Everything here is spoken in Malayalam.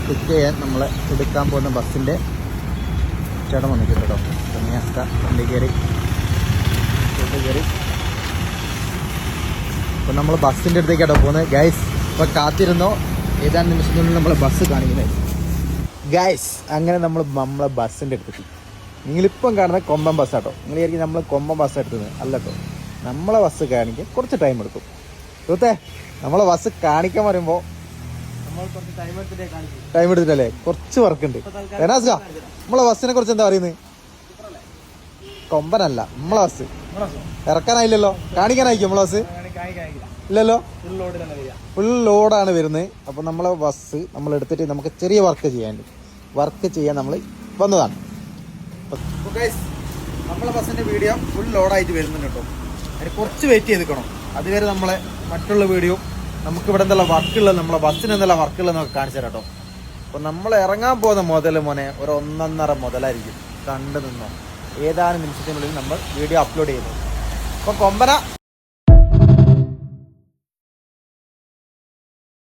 പിക്ക് ചെയ്യാൻ നമ്മളെ എടുക്കാൻ പോകുന്ന ബസ്സിൻ്റെ ചേട്ടൻ വന്നിട്ടുണ്ട് കേട്ടോ. വണ്ടി കയറി അപ്പം നമ്മൾ ബസ്സിൻ്റെ അടുത്തേക്കാട്ടോ പോകുന്നത് ഗൈസ്. ഇപ്പം കാത്തിരുന്നോ, ഏതാനും നിമിഷത്തിനുള്ളിൽ നമ്മളെ ബസ് കാണിക്കുന്നത് ഗൈസ്. അങ്ങനെ നമ്മളെ ബസ്സിൻ്റെ അടുത്തെത്തി. നിങ്ങളിപ്പം കാണുന്ന കൊമ്പൻ ബസ്സാട്ടോ. നിങ്ങൾ വിചാരിക്കും നമ്മൾ കൊമ്പൻ ബസ് എടുത്തത് അല്ല കേട്ടോ. നമ്മളെ ബസ് കാണിക്കാൻ കുറച്ച് ടൈം എടുക്കും. സുഹൃത്തേ, നമ്മളെ ബസ് കാണിക്കാൻ പറയുമ്പോൾ ടൈം എടുത്തിട്ടല്ലേ, കുറച്ച് വർക്ക് ഉണ്ട്. എനാസ്ക, നമ്മളെ ബസ്സിനെ കുറിച്ച് എന്താ പറയുന്നത്? കൊമ്പനല്ല, നമ്മളെ ബസ് ഇറക്കാനായില്ലല്ലോ, കാണിക്കാനായിരിക്കും നമ്മളെ ബസ് ഇല്ലല്ലോ, ഫുൾ ലോഡാണ് വരുന്നത്. അപ്പം നമ്മളെ ബസ് നമ്മൾ എടുത്തിട്ട് നമുക്ക് ചെറിയ വർക്ക് ചെയ്യാൻ നമ്മൾ വന്നതാണ്. നമ്മളെ ബസ്സിന്റെ വീഡിയോ ഫുൾ ലോഡായിട്ട് വരുന്നുണ്ട് കേട്ടോ. അതിന് കുറച്ച് വെയിറ്റ് ചെയ്തിക്കണം. അതുവരെ നമ്മളെ മറ്റുള്ള വീഡിയോ നമുക്ക് ഇവിടെ എന്തെല്ലാം വർക്കുള്ളത്, നമ്മളെ ബസ്സിന് എന്തെല്ലാം വർക്കുള്ളതെന്നൊക്കെ കാണിച്ചു തരാം കേട്ടോ. അപ്പോൾ നമ്മൾ ഇറങ്ങാൻ പോകുന്ന മുതൽ മോനെ ഒരു 1.5 മുതലായിരിക്കും. കണ്ടു നിന്നോ, ഏതാനും നിമിഷത്തിനുള്ളിൽ നമ്മൾ വീഡിയോ അപ്ലോഡ് ചെയ്യുന്നത്. അപ്പോൾ കൊമ്പന